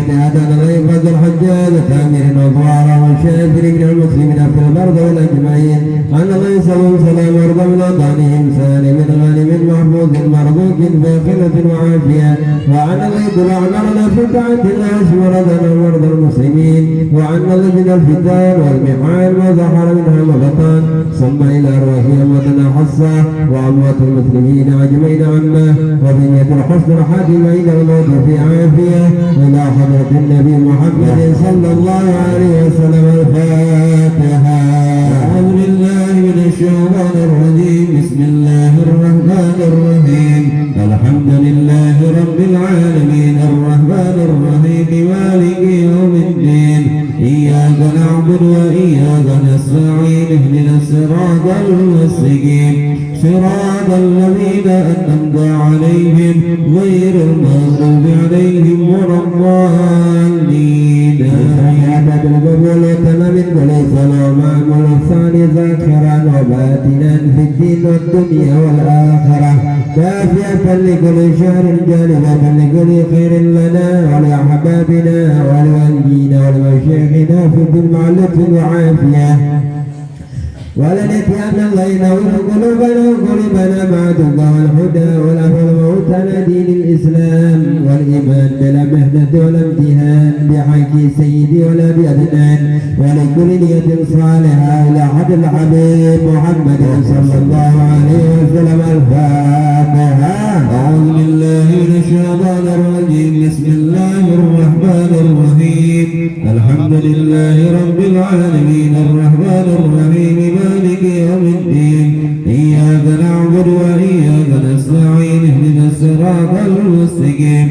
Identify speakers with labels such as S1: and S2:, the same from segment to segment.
S1: هدانا الله فضل الحجاج تامر الأضوار والشافر من المسلمين في البرد والأجمعين أن الله يسلم سلام وارض من أضانهم سالم غانم محفوظ مرضوك باخلة وعافية وعن الله يدل أعمالنا في طاعة الله وردنا وارض المسلمين وعن الله من الفتان والمحال ما ظهر منها وبطن ثم إلى أرواح أمواتنا حصة وأموات المسلمين أجمعين عامة وبنية الحسن الحاكم إلى الموت في عافية إلى حضرة النبي محمد صلى الله عليه وسلم. الفاتحة. أعوذ بالله من الشيطان الرجيم. بسم الله الرحمن الرحيم. الحمد لله رب العالمين الرحمن الرحيم مالك يوم الدين إياك نعبد وإياك نستعين اهدنا الصراط المستقيم صراط الذين أنعمت عليهم غير المغضوب عليهم ولا الضالين. سيادة القبول وتمام وليس له معمول الثاني ذاكرا وباتنا في الدين والدنيا والآخرة كافية لكل شهر جالبة لكل خير لنا ولأحبابنا ولوالدينا ولمشايخنا في الدين مع اللطف وعافية ولنتيان الله ينور قلوبنا مع تقى والهدى والعفو موتنا دين الإسلام والإيمان بلا مهنة ولا امتهان بحق سيدي ولا بأدنان ولكل نية صالحة إلى حد الحبيب محمد صلى الله عليه وسلم. الفاتحة. أعوذ بالله من الشيطان الرجيم. بسم الله الرحمن الرحيم. الحمد لله رب العالمين الرحمن الرحيم مالك يوم الدين إياك نعبد وإياك نستعين اهدنا الصراط المستقيم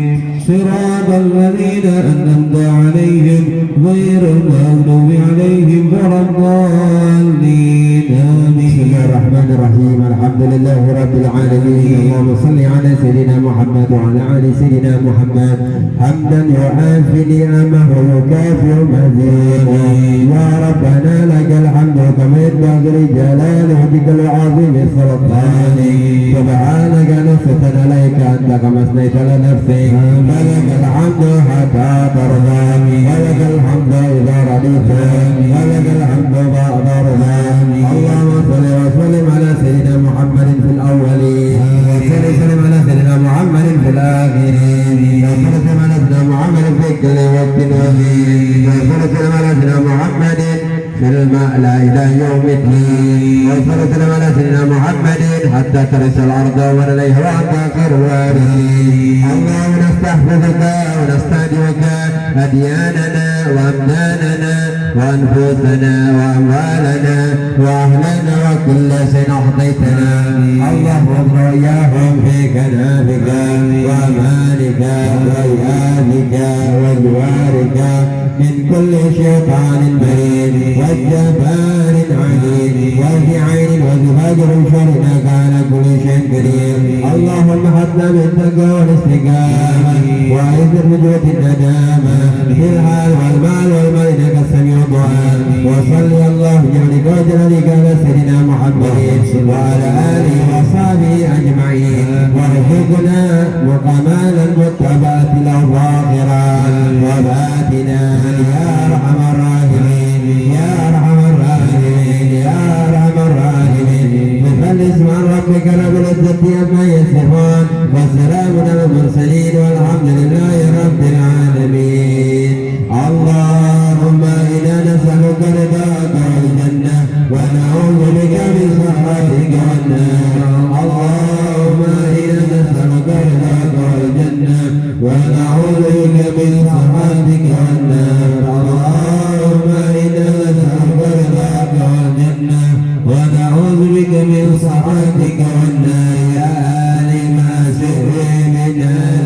S1: صراط الذين أنعمت عليهم غير المغضوب عليهم ولا الضالين. بسم الله الرحمن الرحيم. الحمد لله رب العالمين. اللهم صل على سيدنا محمد وعلى آل سيدنا محمد حمدا يعافي نعمه ويكافئ مزيدا. يا ربنا لك الحمد كما ينبغي لجلال وجهك العظيم السلطان. سبحانك نصرة عليك أنت كما أثنيت على نفسك ولك الحمد حتى ترضى ولك الحمد إذا رضيت ولك الحمد بعد رضا. اللهم صل وسلم على سيدنا محمد في الأولين وسلم على سيدنا محمد في الآخرين وسلم على سيدنا محمد في كل وقت وحين وسلم على سيدنا محمد في المألى إلى يوم الدين وسلم على سيدنا محمد حتى ترث الأرض ومن عليها وأنت خير الوارثين. اللهم نستحفظك ونستهدئك أدياننا وأبداننا وأنفسنا وأموالنا وأهلنا وكل شيء أعطيتنا. اللهم اغفر إياهم في كنافك وأمانك وإيابك وجوارك من كل شيطان مريد وجبار عنيد وفي عين وزفاجر شرنا كان كل شيء كريم. اللهم حتى بالتقوى والاستقامة وعز الرجوة الندامة في الحال والمال والمال إنك السميع الدعاء. وصلي الله بجمالك وجلالك على سيدنا محمد وعلى آله وصحبه أجمعين وارزقنا وكمال المتبعة له ظاهرا وباطنا يا أرحم الراحمين يا أرحم الراحمين يا أرحم الراحمين. بفضل اسم ربك رب العزة عما يصفون والسلام على المرسلين والحمد لله رب العالمين. اللهم إنا نسألك رضاك والجنة ونعوذ بك من سخطك والنار. اللهم إنا نسألك رضاك والجنة ونعوذ بك من سخطك والنار. اللهم إنا نسألك رضاك والجنة ونعوذ بك من سخطك والنار. يا عالم سر من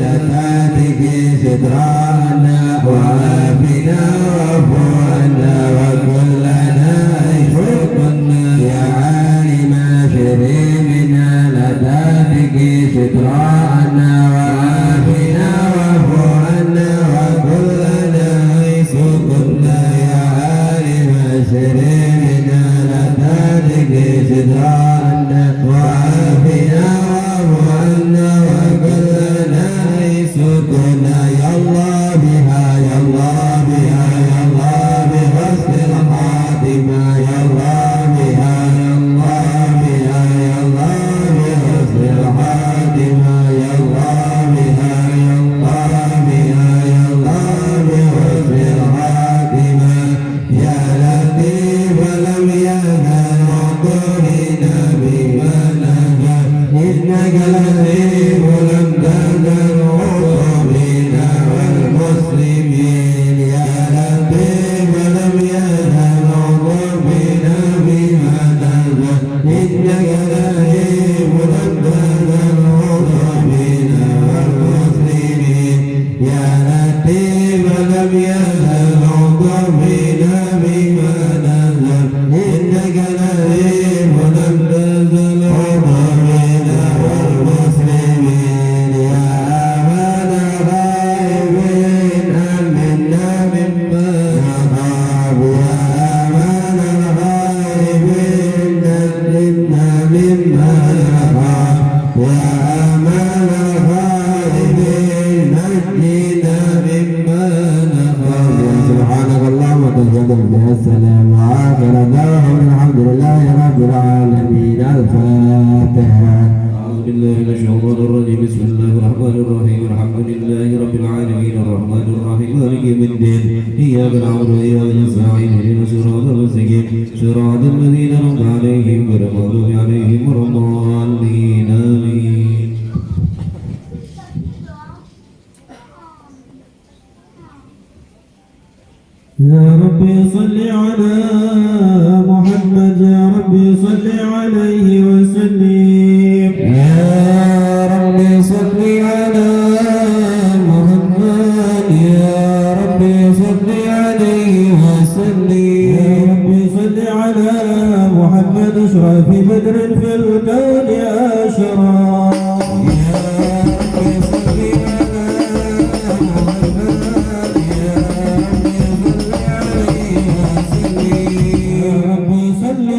S1: لذاتك سترانا وعافنا واعف عنا وكلنا حكمنا. يا عالم سر من لذاتك سترانا وعافنا واعف عنا وكلنا حكمنا. يا عالم سر من لذاتك سترانا وعافنا واعف عنا وكلنا حكمنا. يا الله بها يا لم يزل عطفنا بما نزل إنك نذير ولم تزل عطفنا والمسلمين يا أمان الغائبين أمنا مما نخاف يا أمان الغائبين نجنا مما نخاف يا أمان الغائبين نجنا مما نخاف سبحانك اللهم وتشهد بها السلام وآخر دعواهم الحمد لله رب العالمين الفاتحة.
S2: أعوذ بالله من الشيطان الرجيم بسم الله الرحمن الرحيم الحمد لله رب العالمين الرحمن الرحيم مالك يوم الدين إياك نعبد وإياك نستعين اهدنا الصراط المستقيم صراط الذين أنعمت عليهم غير المغضوب عليهم ولا الضالين آمين.
S1: يا ربي صل على محمد يا ربي صل عليه وسلم يا ربي صل على محمد يا ربي صل عليه وسلم يا ربي صل على محمد اشرف بدر في الكون أشرف يا ربي صل على محمد يا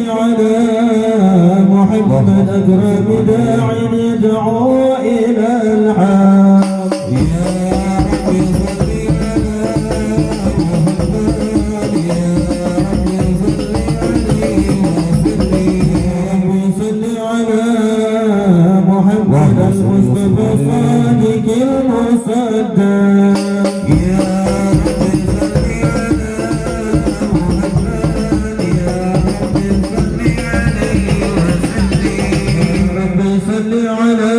S1: على محمد أكرم داع يدعو إلى الحق يا رب صل على محمد يا رب صل عليه وسلم يا رب صل على محمد المصطفى الصادق المصدق يا رب صل على محمد يا رب صل على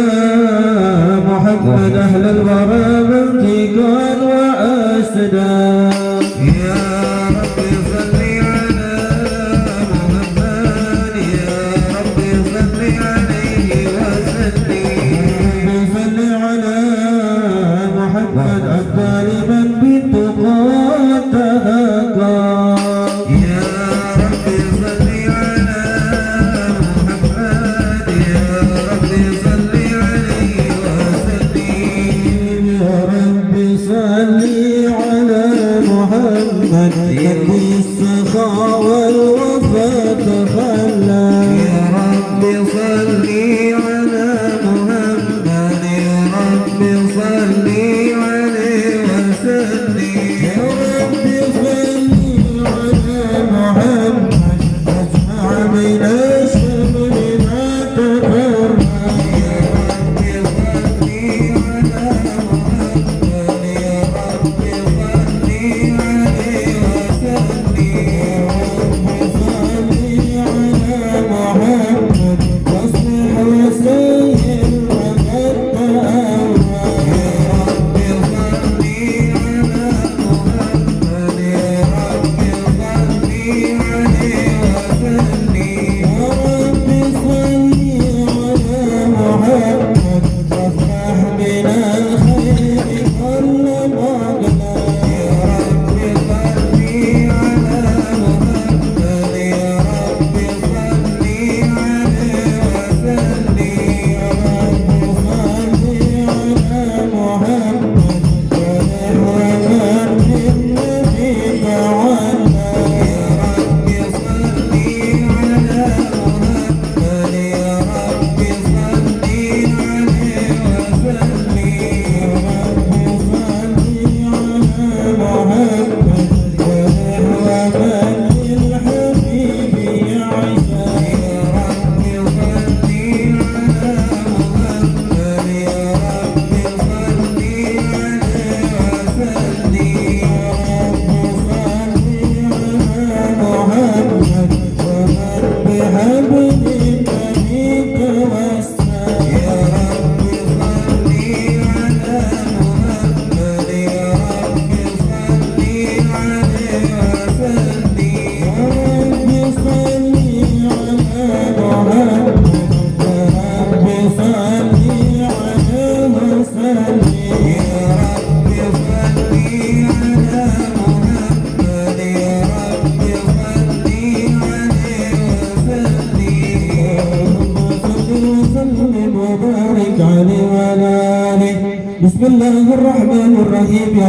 S1: محمد أهل الورى منطقا وأسدا يا رب صل على محمد يا رب صل عليه وسلم صل على محمد أفضل من بالتقى تهقى يا رب صل على محمد يا رب صل عليه وسلم يا رب صل على محمد يهدي السخاء والوفاء تخلى يا رب صل على محمد يا رب صل عليه وسلم يا رب صل على محمد اجمع بين الشمل ما تفرق يا رب صل على محمد يا رب صل عليه وسلم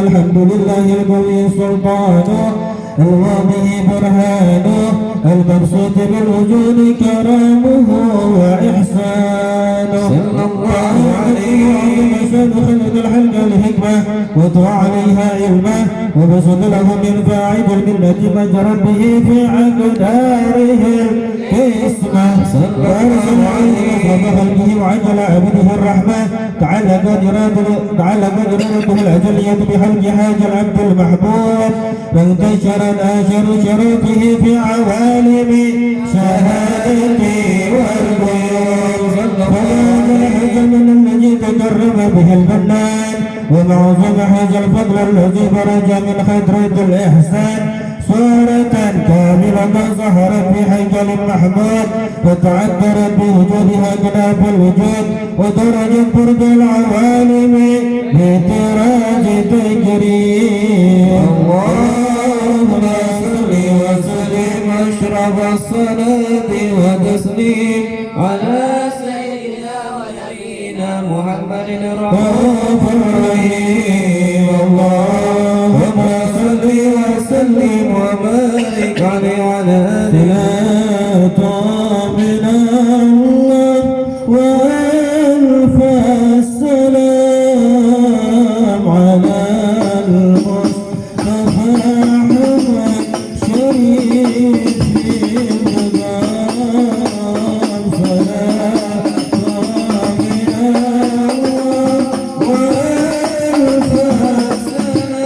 S3: الحمد لله القوي سلطانه الواضح برهانه المبسوط بالوجود كرامه وإحسانه صلى الله عليه وسلم خلق الحلق الحكمة وطوى عليها علمه وبسط له من فاعد الملة مجرى به في أقدارهم اسمه صلى الله عليه وسلم خلقه وعجل عبده الرحمة تعلق إرادته الأجلية بخلق هذا العبد المحبوب وانتشرت آثار شروطه في عوالم شهادته والغيوب فهذا الحجم الذي تكرم به المنان ومعظم هذا الفضل الذي برج من خضرة الإحسان صورة كاملة ظهرت في هيكل محمود وتعثرت بوجودها كناف الوجود ودرجت برد العوالم بتراج تجري اللهم صل وسلم أشرف الصلاة وتسليم على سيدنا ونبينا محمد الرؤوف الرحيم اللهم صل وسلم وبارك عليه وعلى آله من الله وألف السلام على المصطفى محمد شريف المقام صلاة من الله وألف السلام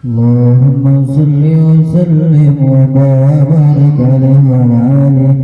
S1: اللهم صل وسلم وبارك عليه وعلى آله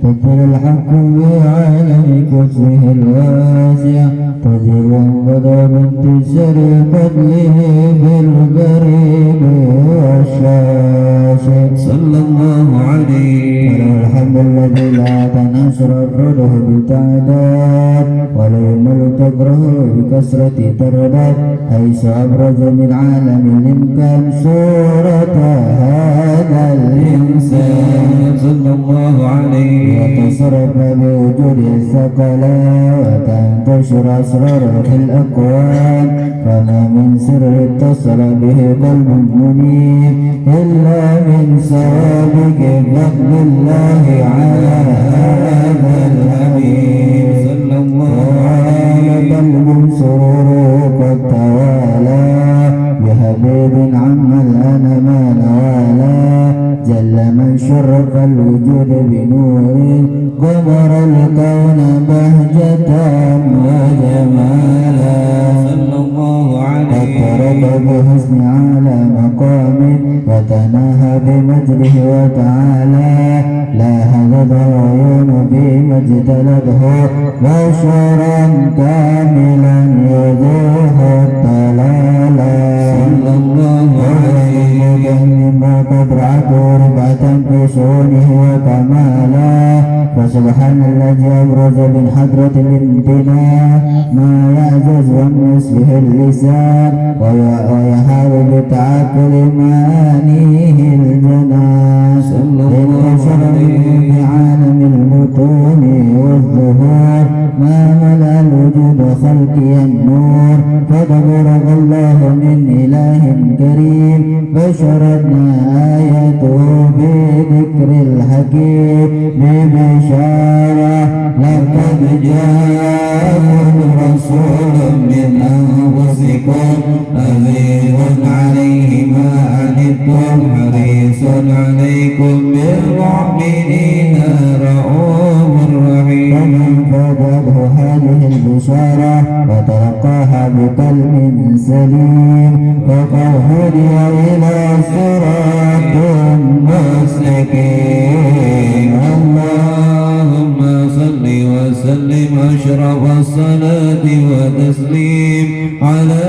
S1: تدبر الحق بعالم كفره الواسع تديرا بدا بانتشار فضله بالقريب والشاشع
S2: صلى الله عليه
S1: وله الحمد الذي لا تنشر الرده بتعداد ولا يمل تكره بكسرة ترداد حيث أبرز من عالم الإمكان صورة هذا الإنسان
S2: صلى الله عليه
S1: وتصرف بوجود الثقلين وتنتشر أسرار في الأكوان فما من سر اتصل به قلب منيب إلا من سوابق فضل الله على هذا الحبيب
S2: صلى الله عليه
S1: قلب سروره قد توالى بحبيب عم الأنا ما نوالا جل من شرف الوجود بنور قمر الكون بهجة وجمالا
S2: صلى الله عليه
S1: اضطرب بحسن على مقام وتناهى بمجده وتعالى لا هدد العيون في مجد لده بشرا كاملا يزوح الضلالا
S2: صلى الله عليه
S1: مما قدرته رفعة في شؤونه وكمالا فسبحان الذي أبرز من حضرة الامتنان ما يعجز عن وصفه اللسان ويهاب بتعقل معانيه الجنان للبشر بعالم البطون والظهور ما ملأ الوجود خلقي النور فتبارك الله من إله كريم بشرتنا آياته بذكر الحكيم ببشارة لقد جاءكم رسول من أنفسكم عزيز عليه ما عنتم حريص عليكم بالمؤمنين رؤوف رحيم فمن فاتته هذه البشارة وتلقاها بقلب سليم فقد هدي إلى صراط مستقيم
S2: اللهم صل وسلم أشرف الصلاة وتسليم على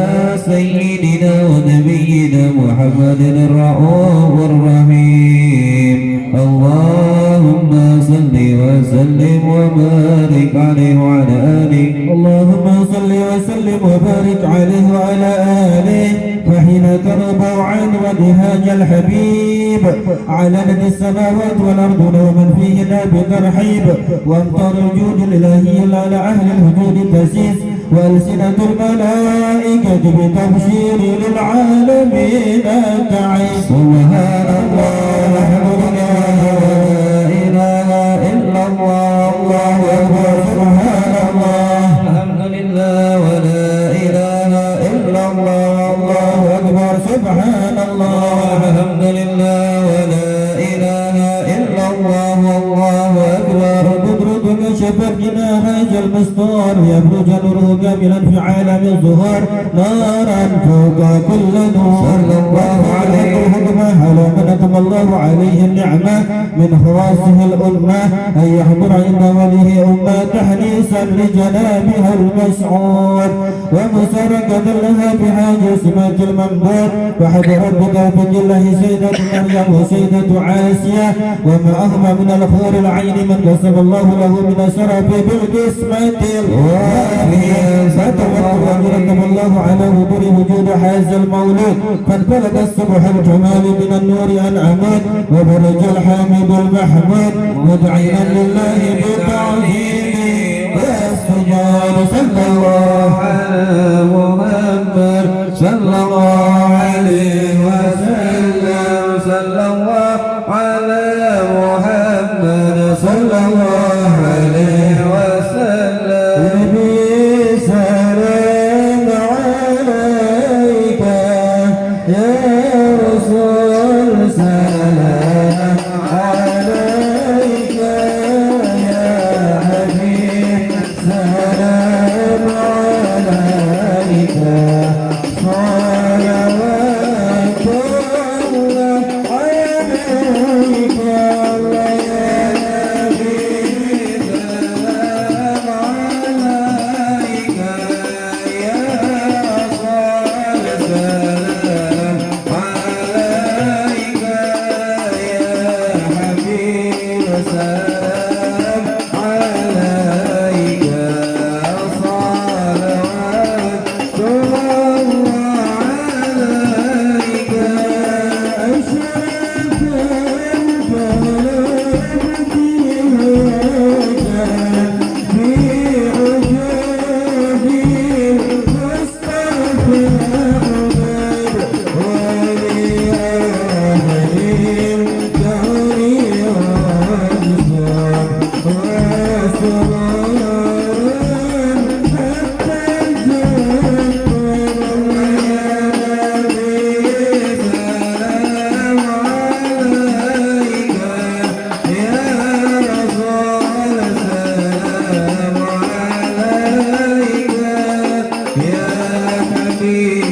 S2: سيدنا ونبينا محمد الرؤوف الرحيم اللهم صل وسلم وبارك عليه وعلى آله
S3: اللهم صل وسلم وبارك عليه وعلى آله فحين ترضى عن ودهاج الحبيب علنت السماوات والأرض ومن فيهن بترحيب وامطر الجود الإلهي على أهل الوجود تسيس وألسنة الملائكة بتبشير للعالمين تعيش
S2: سبحان الله الحمد لله لا إله إلا الله الله أكبر سبحان الله الحمد لله ولا إله إلا الله الله أكبر سبحان الله الحمد لله ولا إله إلا الله والله أكبر
S3: قدرة كشفت جناحي المستور يبرج نوره كاملا في عالم الظهور نارا فوق كل نور
S2: صلى الله عليه
S3: الحكمة على من أتم الله عليه النعمة من خواصه الأمة أن يحضر عند وليه أمة تحريسا لجنابها المسعود ومساركة لها بحاجة سمات المنبور وحضرت بتوفيق الله سيدة مريم وسيدة عاسية وما أهمى من الخور العين من كسب الله له من الشرف بالقسمة الوافية فتوكل الله على وبر وجود هذا المولود فانفلت الصبح الجمال من النور العمود وبرج الحامد المحمود مدعيا لله بالتعظيم والسجود صلى الله
S2: على محمد صلى الله عليه وسلم صلى الله على محمد صلى الله عليه وسلم
S3: نبي سلام عليك يا رسول سلام عليك يا حبيب سلام عليك صلى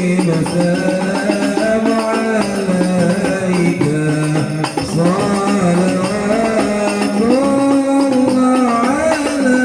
S1: السلام عليك صلوات الله عليك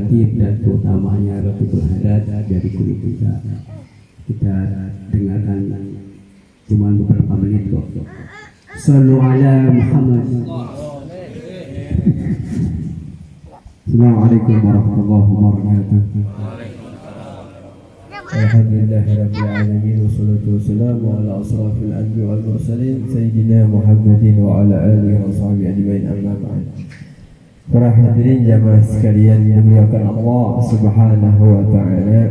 S4: ratib dan keutamanya Ratibul Hadat dari guru kita. Kita dengarkan cuma beberapa menit kok. Sallu ala Muhammad. Assalamualaikum warahmatullahi wabarakatuh.
S3: Alhamdulillahirabbil alamin wassalatu wassalamu ala asrafil anbiya'i wal mursalin sayyidina Muhammadin wa ala alihi wa sahbihi ajmain amma ba'd. Para hadirin jamaah sekalian yang dimuliakan Allah Subhanahu wa taala.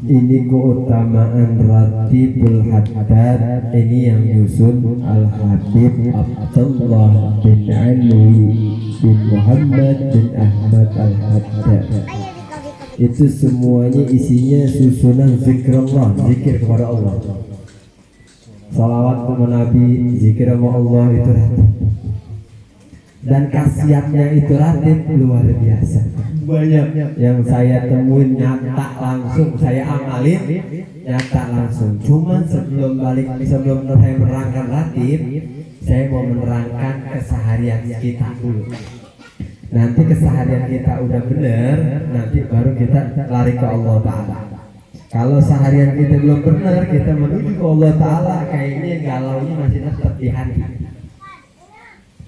S3: Ini keutamaan Ratibul Haddad ini yang nyusun Al-Habib Abdullah bin Alwi bin Muhammad bin Ahmad Al-Haddad. Itu semuanya isinya susunan zikrullah, zikir kepada Allah. Salawat kepada Nabi, zikir kepada Allah itu ratib. Dan khasiatnya itu ratib luar biasa. Banyak yang saya temuin nyata langsung, saya amalin nyata langsung. Cuman sebelum saya menerangkan ratib, saya mau menerangkan keseharian kita dulu. Nanti keseharian kita udah benar, nanti baru kita lari ke Allah Ta'ala. Kalau seharian kita belum benar, kita menuju ke Allah Ta'ala, kayaknya galaunya masih tetap di hati.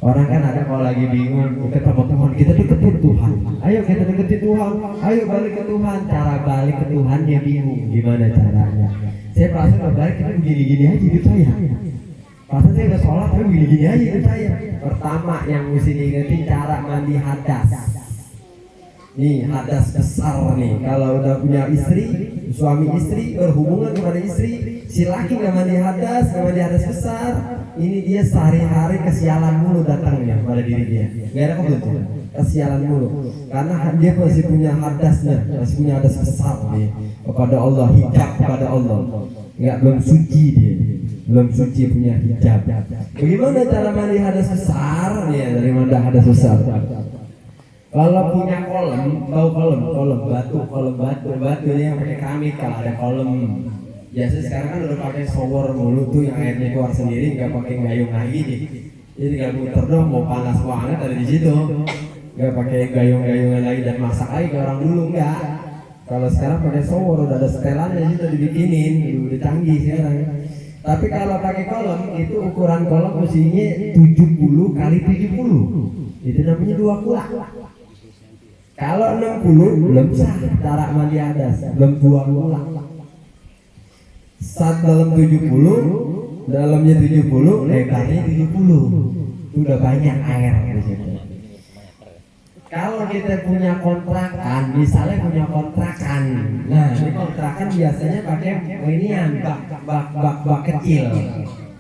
S3: Orang kan ada kalau lagi bingung ketemu Tuhan, kita deketin Tuhan. Ayo kita deketin Tuhan, ayo balik ke Tuhan. Cara balik ke Tuhan dia bingung, gimana caranya. Saya perasaan kalau balik kita begini-gini aja gitu ya. Pas saya udah sholat, tapi gini-gini aja itu saya. Pertama yang mesti diingetin cara mandi hadas. Nih hadas besar nih. Kalau udah punya istri, suami istri berhubungan kepada istri, si laki nggak mandi hadas besar. Ini dia sehari-hari kesialan mulu datangnya pada diri dia. Gak ada kebetulan, kesialan mulu. Karena dia masih punya hadasnya, masih punya hadas besar nih kepada Allah, hijab kepada Allah. Nggak belum suci dia. Belum suci punya hijab. Bagaimana cara mandi hadas besar? Ya dari mana hadas besar? Kalau punya kolam, tahu kolam batu yang pakai keramik kalau ada kolam. Biasa sekarang kan udah pakai shower mulu tuh yang airnya keluar sendiri, nggak pakai gayung lagi nih. Jadi tinggal muter dong, mau panas banget ada di situ. Nggak pakai gayung-gayungan lagi dan masak lagi kayak orang dulu nggak. Kalau sekarang pakai shower udah ada setelannya situ dibikinin, udah canggih sekarang. Tapi kalau pakai kolam itu ukuran kolam mestinya 70 kali 70. Itu namanya 2 kulak. Kalau 60 belum sah cara mandi hadas, belum 2 kulak. Saat dalamnya 70, lebarnya 70. Udah banyak air di situ. Kalau kita punya kontrakan, misalnya punya kontrakan, nah ini kontrakan biasanya pakai inian bak kecil,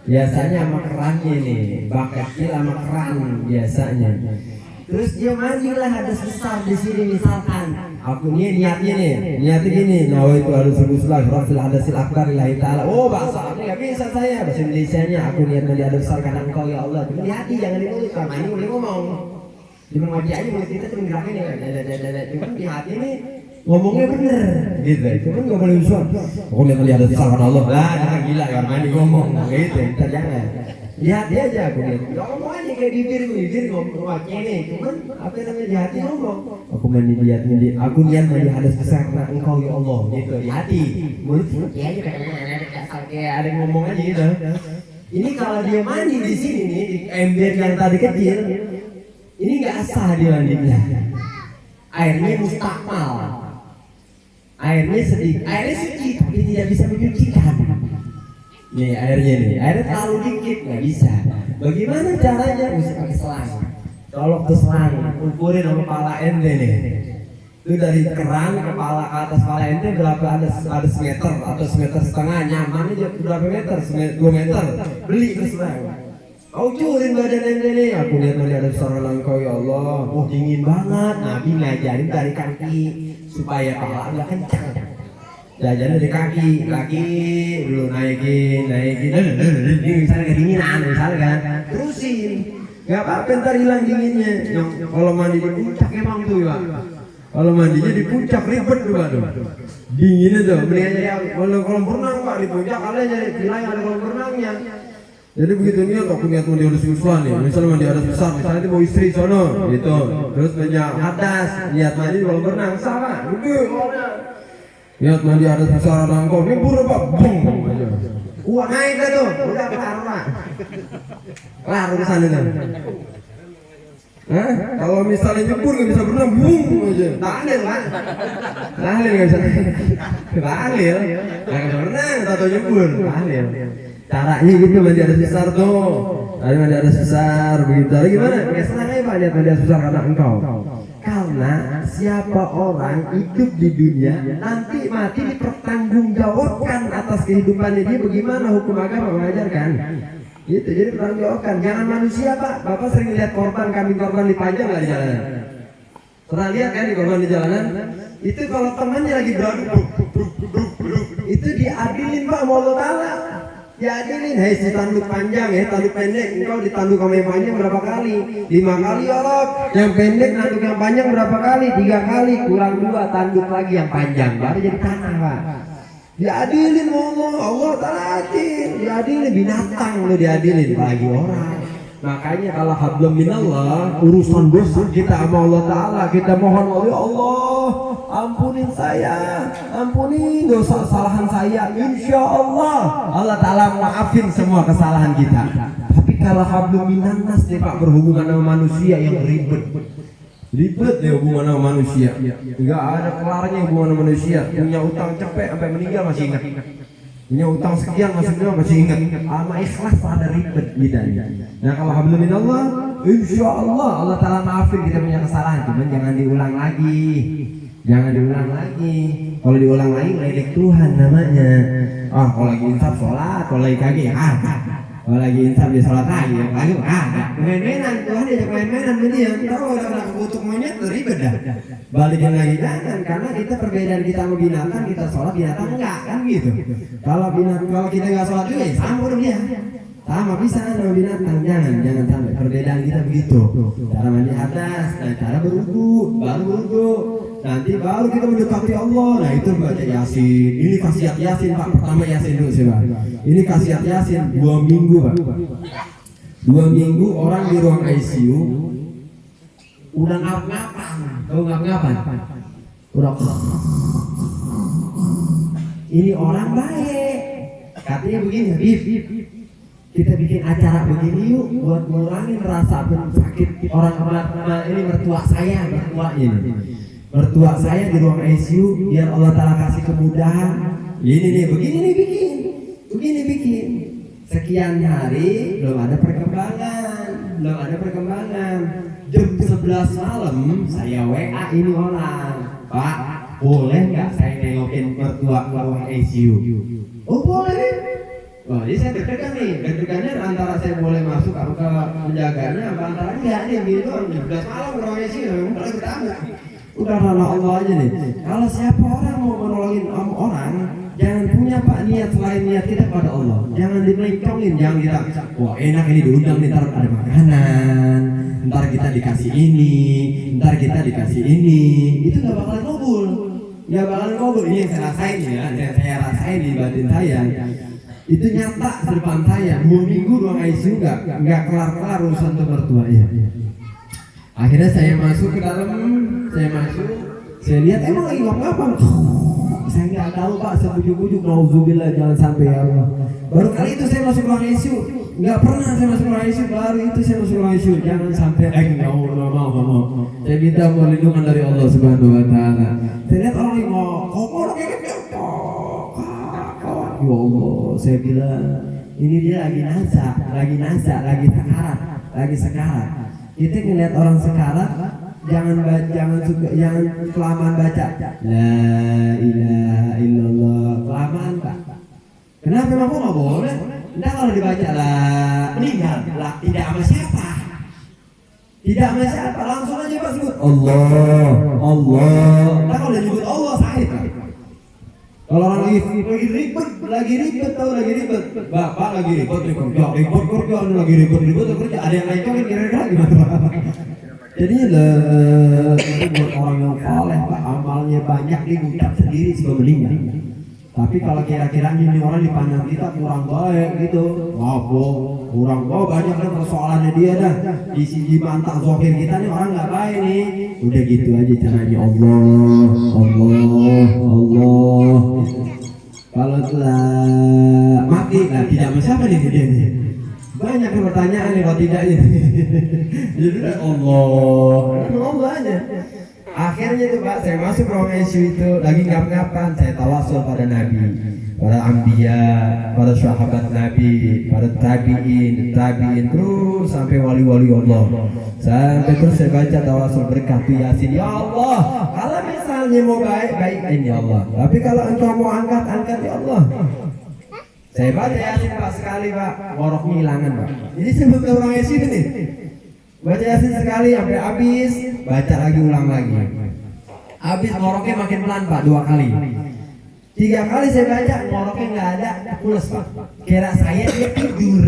S3: biasanya sama kerannya nih, bak kecil sama keran biasanya. Terus dia mandilah hadas besar di sini misalkan, aku niatnya gini, itu harus Rasulullah Rasul hadasil akbar lillahi ta'ala. Oh bahasa Arabnya nggak bisa saya, bahasa Indonesianya aku niat mandi hadas besar karena Engkau ya Allah. Cuma di hati jangan di mulut, karena ini boleh ngomong. Cuma ngaji aja mulut kita cuma gerakin ya, cuman di hati ini ngomongnya bener, gitu. Cuman nggak boleh usul. Aku lihat hadas besar karena Allah. Lah, jangan gila ya orang ngomong, gitu. Kita jangan. Lihat dia aja aku lihat. Ngomong aja kayak bibir ngomong aja nih. Cuman apa namanya di hati ngomong. Aku niat mandi hadas besar karena Engkau ya Allah, gitu. Di hati. Mulut ya aja kayak ada yang ngomong aja gitu. Ini kalau dia mandi di sini nih di ember yang tadi kecil. Ini nggak asal dia mandinya. Airnya mustakmal. Airnya suci tapi tidak bisa menyucikan. Nih airnya terlalu dikit nggak bisa. Bagaimana caranya? Bisa pakai selang. Colok ke selang, ukurin sama kepala ente nih. Itu dari keran kepala ke atas kepala ente berapa ada semeter atau semeter setengah, nyamannya juga berapa meter? 2 meter. Beli ke selang. Kau curin badan ente nih. Aku lihat mandi hadas besar karena Engkau ya Allah. Oh dingin banget. Nabi ngajarin dari kaki supaya kepala nggak kencang. Jajan dari kaki dulu naikin, ini misalnya kedinginan, misalnya kan, terusin, nggak apa-apa ntar hilang dinginnya. Kalau mandi di puncak emang tuh ya, kalau mandinya di puncak ribet tuh aduh, dinginnya tuh, mendingan jadi kalau berenang pak di puncak, kalian jadi bilang ada kolam berenangnya.
S1: Jadi begitu niat aku niat mandi hadas besar nih, misalnya mandi hadas besar, misalnya itu mau istri sono, gitu. Terus banyak hadas, niat mandi di kolam renang, sama, gede. Niat mandi hadas besar ada engkau, nyebur apa? Bung. Wah naik dah tuh, udah kelar lah. Kelar urusan itu. Hah? Kalau misalnya nyebur nggak bisa berenang, bung aja. Tahlil kan? Tahlil nggak bisa. Tahlil, nggak bisa berenang, atau nyebur, tahlil. Caranya gitu mandi hadas besar tuh. Tadi mandi hadas besar begitu. Lagi gimana? Ya senang aja Pak lihat mandi hadas besar karena engkau. Karena siapa orang hidup di dunia nanti mati dipertanggungjawabkan atas kehidupannya dia, bagaimana hukum agama mengajarkan. Gitu, jadi pertanggungjawabkan. Jangan manusia Pak. Bapak sering lihat korban, kambing korban dipajang nggak di jalanan? Pernah lihat kan di korban di jalanan? Itu kalau temannya lagi beradu, itu diadilin Pak sama Allah Ta'ala. Diadilin, hei si tanduk panjang ya, tanduk pendek, engkau ditanduk sama yang panjang berapa kali? 5 kali ya Allah. Yang pendek nanduk yang panjang berapa kali? 3 kali, kurang 2 tanduk lagi yang panjang, baru jadi tanah Pak. Diadilin Allah Ta'ala adil. Diadilin binatang lo diadilin, lagi orang. Makanya kalau hablum minallah, urusan dosa kita sama Allah Ta'ala, kita mohon oleh Allah, ampunin saya, ampuni dosa kesalahan saya, insya Allah Allah Ta'ala maafin semua kesalahan kita. Tapi kalau hablum minannas nih Pak, berhubungan sama manusia yang ribet ya hubungan sama manusia, nggak ada kelarnya hubungan sama manusia. Punya utang cepet sampai meninggal masih ingat, punya utang sekian masih ingat, sama ikhlas ada ribet bidanya. Nah kalau hablum minallah, insya Allah Allah Ta'ala maafin kita punya kesalahan, cuman jangan diulang lagi. Kalau diulang lagi ngeledek Tuhan namanya. Kalau lagi insaf sholat, kalau lagi kagak kalau lagi insaf dia sholat lagi, main-mainan. Tuhan diajak main-mainan sama dia. Kalau udah kena kutuk monyet ribet dah. Balikin lagi jangan, karena kita perbedaan kita sama binatang, kita sholat binatang enggak kan gitu. Kalau kita nggak sholat juga ya sama udah dia. Sama bisa sama binatang, jangan sampai perbedaan kita begitu. Cara mandi hadas, cara berwudu, baru berwudu. Nanti baru kita mendekati Allah. Nah itu baca Yasin. Ini khasiat Yasin Pak. Pertama Yasin dulu sih Pak. Ini khasiat Yasin 2 minggu Pak. 2 minggu orang di ruang ICU udah ngap-ngapan. Tahu ngap-ngapan? Udah. Ini orang baik. Katanya begini, Habib. Kita bikin acara begini yuk buat ngurangin rasa sakit orang ini mertua saya, mertua saya di ruang ICU, biar Allah Ta'ala kasih kemudahan. Ini nih, begini bikin. Sekian hari belum ada perkembangan. Jam 11 malam saya WA ini orang, Pak, boleh nggak saya nengokin mertua ke ruang ICU? Oh boleh. Oh, jadi saya deg-degannya antara saya boleh masuk ke penjaganya, antara enggak nih gitu. 11 malam ke ruang ICU, mulai bertambah. Udah rana Allah aja nih. Kalau siapa orang mau menolongin orang, jangan punya Pak niat selain niat kita pada Allah. Jangan dimelencongin, jangan kita, wah enak ini diundang nih, ntar ada makanan, ntar kita dikasih ini, itu nggak bakalan kabul. Ini yang saya rasain ya, saya rasain di batin saya. Itu nyata di depan saya. 2 minggu ruang ICU nggak kelar urusan untuk mertua ya. Akhirnya saya masuk ke dalam, saya lihat emang lagi ngapa-ngapa. Saya nggak tahu Pak, sebujuk-bujuk nauzubillah jangan sampai ya Allah. Baru kali itu saya masuk ruang ICU, nggak pernah saya masuk ruang ICU, baru itu saya masuk ruang ICU. Jangan sampai nggak mau. Saya minta perlindungan dari Allah Subhanahu Wa Taala. Saya lihat orang yang ngomong kayak gitu. Ya Allah, saya bilang ini dia lagi sekarat. Kita ngeliat orang sekarat, jangan kelamaan baca La ilaha illallah, kelamaan Pak. Kenapa emang kok nggak boleh? Nah kalau dibaca lah meninggal lah, tidak sama siapa, langsung aja Pak sebut Allah. Nah kalau dia nyebut Allah sahih Pak. Kalau orang lagi ribet, Bapak lagi ribet kerja, ada yang ngecongin kira-kira gimana? Jadinya buat orang yang saleh Pak, amalnya banyak, dia ngucap sendiri sebelum meninggal. Tapi kalau kira-kira ini orang dipandang kita kurang baik gitu, kurang banyak kan persoalannya dia dah. Di mantap zahir kita nih orang nggak baik nih. Udah gitu aja caranya Allah. Kalau telah mati, tidak siapa nih dia nih? Banyak pertanyaan nih kalau tidak ini. Jadi Allah aja. Akhirnya tuh Pak, saya masuk ruang ICU itu lagi ngap-ngapan, saya tawasul pada Nabi, para anbiya, para sahabat Nabi, para tabiin terus sampai wali-wali Allah. Sampai terus saya baca tawasul berkah Yasin. Ya Allah, kalau misalnya mau baik-baikin ya Allah. Tapi kalau engkau mau angkat ya Allah. Saya baca Yasin Pak sekali Pak, ngoroknya hilangan Pak. Jadi sebelum ke ruang ICU nih, baca Yasin sekali sampai habis, baca lagi ulang lagi. Habis ngoroknya makin pelan Pak, 2 kali. 3 kali saya baca ngoroknya nggak ada, pulas Pak. Kira saya dia tidur.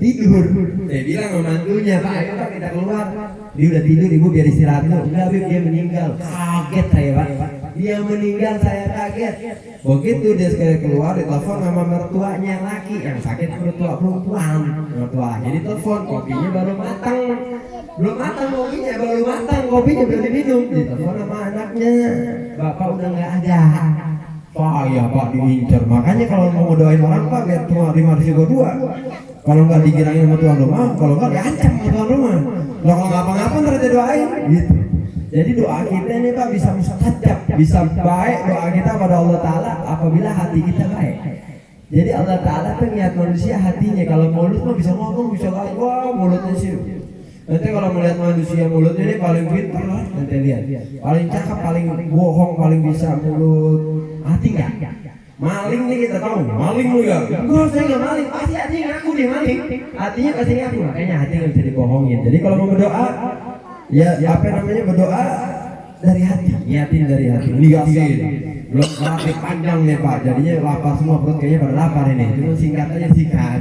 S1: Saya bilang sama mantunya, Pak ayo Pak kita keluar. Dia udah tidur, ibu biar istirahat dulu. Enggak, dia meninggal. Kaget saya Pak. Dia meninggal, saya kaget. Begitu dia sekali keluar, ditelepon sama mertuanya laki yang sakit, mertua perempuan. Mertua jadi telepon, kopinya baru matang. Belum matang kopinya, kopinya belum diminum. Ditelepon sama anaknya, bapak udah nggak ada. Pak ya Pak diincar. Makanya kalau mau doain orang Pak biar tua 5 risiko 2. Kalau nggak digirangin sama tuan rumah, kalau nggak diancam sama tuan rumah. Loh kalau ngapa-ngapa ntar dia doain gitu. Jadi doa kita ini Pak bisa mustajab, bisa baik doa kita pada Allah Ta'ala apabila hati kita baik. Jadi Allah Ta'ala tuh lihat manusia hatinya. Kalau mulut mah bisa ngomong, bisa kali, wah mulutnya sih. Nanti kalau melihat manusia mulutnya ini paling pintar lah, nanti lihat. Paling cakep, paling bohong, paling bisa mulut. Hati nggak? Maling nih kita tahu, maling lu ya? Enggak, saya nggak maling, pasti hatinya ngaku nih maling. Hatinya pasti ngaku, makanya hati nggak bisa dibohongin. Jadi kalau mau berdoa, ya apa namanya berdoa dari hati, niatin dari hati. Niatin, belum praktik panjang nih Pak, jadinya lapar semua perut kayaknya pada lapar ini. Cuma singkat aja singkat.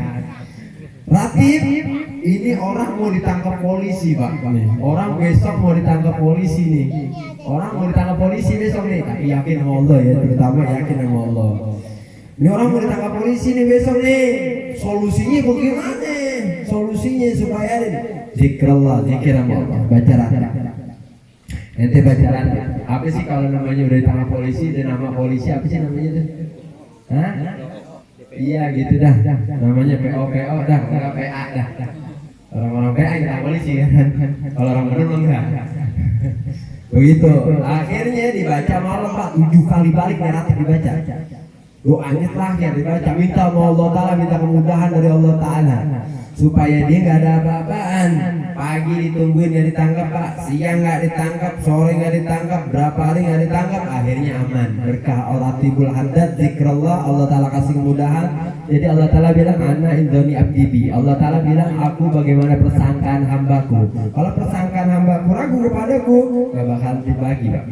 S1: Ratib, ini orang mau ditangkap polisi Pak. Orang besok mau ditangkap polisi nih. Orang mau ditangkap polisi besok nih. Tapi yakin sama Allah ya, terutama yakin sama Allah. Ini orang mau ditangkap polisi nih besok nih. Solusinya bagaimana? Solusinya supaya zikrullah, zikir sama Allah, baca ratib. Ente baca ratib. Apa sih kalau namanya udah ditangkap polisi dan nama polisi apa sih namanya tuh? Hah? Iya gitu dah. Namanya PO dah, enggak PA dah. Orang-orang PA enggak polisi kan. Kalau orang bener enggak. Begitu. Akhirnya dibaca malam Pak 7 kali balik ratib dibaca. Doanya terakhir dibaca, minta sama Allah Ta'ala, minta kemudahan dari Allah Ta'ala supaya dia nggak ada apa-apaan. Pagi ditungguin nggak ditangkap Pak, siang nggak ditangkap, sore nggak ditangkap, berapa hari nggak ditangkap, akhirnya aman. Berkah Ratibul Haddad, zikrullah, Allah Ta'ala kasih kemudahan. Jadi Allah Ta'ala bilang ana indoni abdibi. Allah Ta'ala bilang aku bagaimana persangkaan hambaku. Kalau persangkaan hambaku ragu kepadaku, nggak bakal dibagi Pak.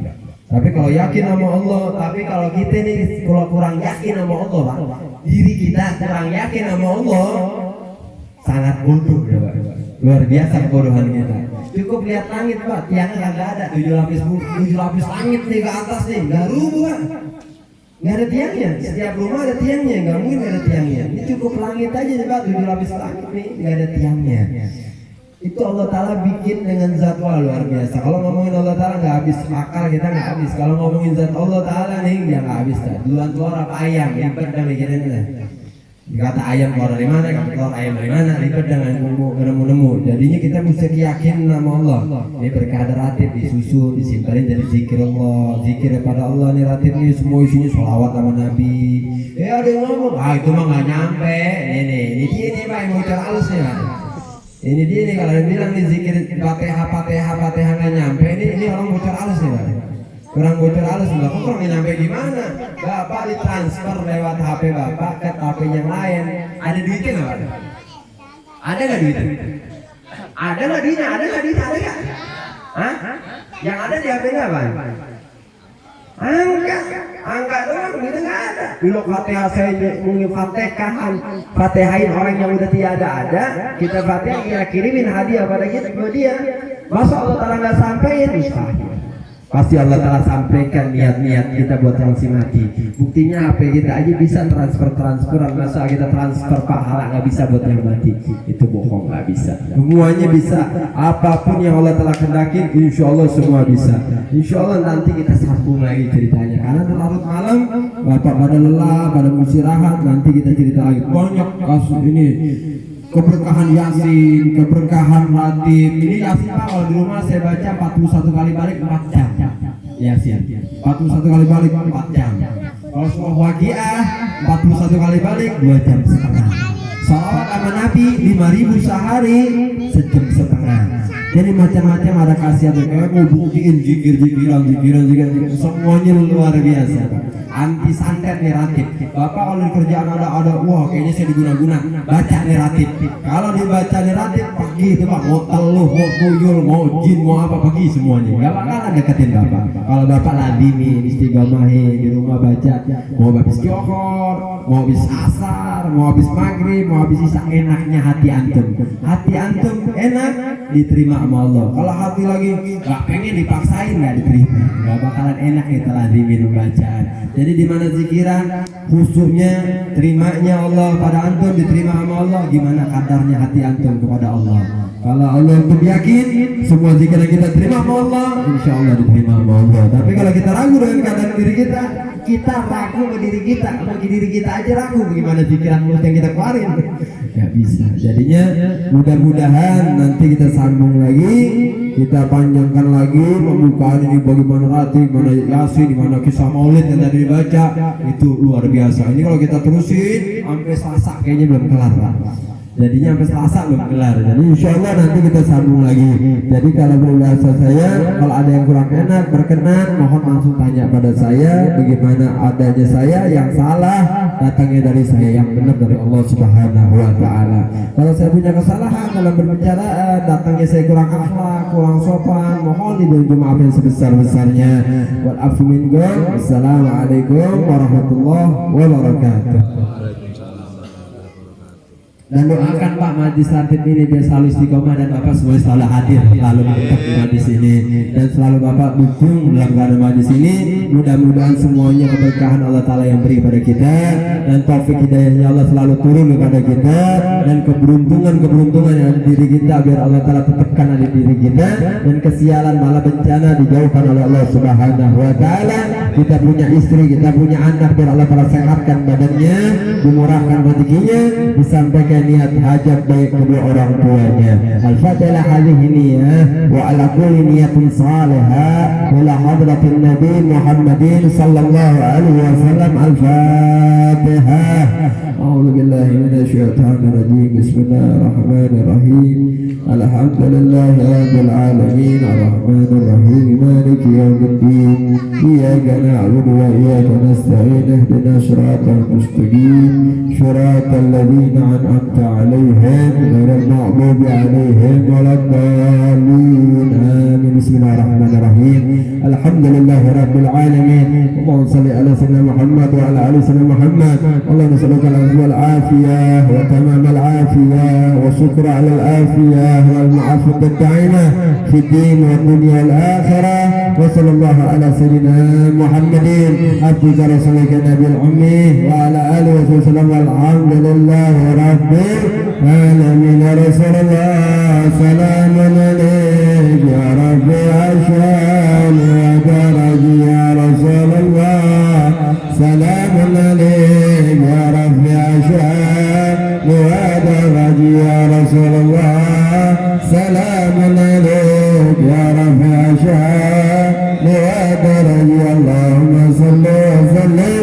S1: Tapi kalau yakin sama Allah, tapi kalau kita nih kalau kurang yakin sama Allah Pak, diri kita kurang yakin sama Allah, sangat bodoh ya Pak. Luar biasa kebodohan kita. Cukup lihat langit Pak, tiangnya nggak ada, 7 lapis langit nih ke atas nih, nggak rubuh Pak. Nggak ada tiangnya, setiap rumah ada tiangnya, nggak mungkin nggak ada tiangnya. Ini cukup langit aja nih Pak, 7 lapis langit nih, nggak ada tiangnya. Itu Allah Ta'ala bikin dengan zatwa luar biasa. Kalau ngomongin Allah Ta'ala nggak habis, akal kita nggak habis. Kalau ngomongin zat Allah Ta'ala nih, ya nggak habis. Duluan keluar apa ayam, lipat dan mikirin lah. Dikata ayam keluar dari mana, kata keluar ayam dari mana, lipat dengan nemu. Jadinya kita mesti yakin nama Allah. Ini berkah ada ratib, disusun, disimparin dari zikir Allah. Zikir kepada Allah nih ratib ini semua isinya sholawat sama Nabi. Ada yang ngomong, itu mah nggak nyampe. Ini dia nih Pak yang muncul halus nih Pak. Ini dia nih kalau bilang nih zikir Fatihah nggak nyampe, ini orang bocor halus nih Pak. Kurang bocor halus Mbak, kok kurang nyampe gimana? Bapak ditransfer lewat HP Bapak ke HP yang lain. Ada duitnya nggak Pak? Ada nggak duitnya? Ada nggak duitnya? Ada nggak? Hah? Yang ada di HP nggak Pak? Angka doang, gitu nggak ada. Bilo Fatihah saya mungkin Fatihain orang yang udah tiada ada, kita Fatihah kita kirimin hadiah pada dia. Masa Allah Ta'ala nggak sampein? Mustahil. pasti Allah Ta'ala sampaikan niat-niat kita buat yang masih mati. Buktinya apa, kita aja bisa transferan, masa kita transfer pahala nggak bisa buat yang mati? Itu bohong, nggak bisa. Semuanya bisa, apapun yang Allah Ta'ala kendakin, insya Allah semua bisa. Insya Allah nanti kita sambung lagi ceritanya, karena larut malam bapak pada lelah, pada istirahat, nanti kita cerita lagi banyak kasus ini. Keberkahan Yasin, keberkahan Ratib. Ini Yasin Pak, kalau di rumah saya baca 41 kali balik 4 jam. Yasin 41 kali balik 4 jam. Kalau surah Waqiah 41 kali balik 2 jam setengah. Salawat sama Nabi 5.000 sehari 1 jam setengah. Jadi macam-macam ada khasiat. Mau buktiin zikiran, semuanya luar biasa. Anti santet nih Ratib. Bapak kalau di kerjaan ada wah kayaknya saya diguna-guna, baca nih Ratib. Kalau dibaca nih Ratib pagi itu Pak, mau teluh, mau tuyul, mau jin, mau apa pagi semuanya. Gak bakalan deketin Bapak. Kalau Bapak lazimi istiqomahi di rumah baca, mau habis johor, mau habis asar, mau habis maghrib, mau habis isya, enaknya hati antum. Hati antum enak, diterima sama Allah. Kalau hati lagi gak pengen dipaksain, gak diterima. Gak bakalan enak kita lazimin bacaan. Jadi di mana zikiran, khusyuknya, terimanya Allah pada antum, diterima sama Allah. Gimana kadarnya hati antum kepada Allah? Kalau Allah untuk yakin semua zikir yang kita terima sama Allah, insya Allah diterima sama Allah. Tapi kalau kita ragu dengan keadaan diri kita ragu ke diri kita, bagi diri kita aja ragu, bagaimana zikiran mulut yang kita keluarin? Gak bisa. Jadinya mudah-mudahan nanti kita sambung lagi, kita panjangkan lagi pembukaan ini, bagaimana Ratib, mana Yasin, mana kisah Maulid yang tadi dibaca, itu luar biasa. Ini kalau kita terusin sampai Selasa kayaknya belum kelar Pak. Jadinya sampai Selasa belum kelar. Jadi insya Allah nanti kita sambung lagi. Jadi kalau berbahasa saya, kalau ada yang kurang enak, berkenan, mohon langsung tanya pada saya. Bagaimana adanya saya, yang salah datangnya dari saya, yang benar dari Allah Subhanahu Wa Taala. Kalau saya punya kesalahan dalam berbicara, datangnya saya kurang akhlak, kurang sopan, mohon diberi maaf yang sebesar-besarnya. Wal afu minkum. Assalamualaikum warahmatullahi wabarakatuh. Dan doakan Pak majlis Ratib ini biar selalu istiqomah dan Bapak semuanya selalu hadir, selalu tetap di majlis ini, dan selalu Bapak dukung dalam keadaan majlis ini. Mudah-mudahan semuanya keberkahan Allah Ta'ala yang beri pada kita, dan taufik hidayahnya Allah selalu turun kepada kita, dan keberuntungan yang ada di diri kita biar Allah Ta'ala tetapkan ada di diri kita, dan kesialan malah bencana dijauhkan oleh Allah Subhanahu Wa Ta'ala. Kita punya istri, kita punya anak, biar Allah Ta'ala sehatkan badannya, dimurahkan rezekinya, disampaikan niat hajat baik kedua orang tuanya. Al-Fatihah hadhihi niyah wa ala kulli niyatin salihah ila hadratin Nabi Muhammadin sallallahu alaihi wasallam. Al-Fatihah. A'udzu billahi minasyaitonir rajim. Bismillahirrahmanirrahim. Alhamdulillahi rabbil alamin arrahmanir rahim maliki yaumiddin. Iyyaka na'budu wa iyyaka nasta'in. Ihdinas siratal mustaqim. Siratal ladzina an'amta 'alaihim ghairil maghdubi 'alaihim waladdallin. Amin. Bismillahirrahmanirrahim. Alhamdulillahi rabbil alamin. Allahumma shalli ala sayyidina Muhammad wa ala ali sayyidina Muhammad. Allahumma salli ala wal afiyah wa tamam al afiyah wa syukra ala al afiyah wal mu'afat ad-da'imah fi din wa dunya wal akhirah. Wa sallallahu ala sayyidina Muhammadin abdika rasulika nabiyil ummi wa ala alihi wa sallam. Walhamdulillahi rabbil alamin. Rasulullah salamun alayhi ya rabbi ashan wa daraji ya Rasulullah salamun alayhi ya rabbi ashan wa daraji ya Rasulullah salamun alayhi ya rabbi ashan wa daraji. Allahumma salli wa sallim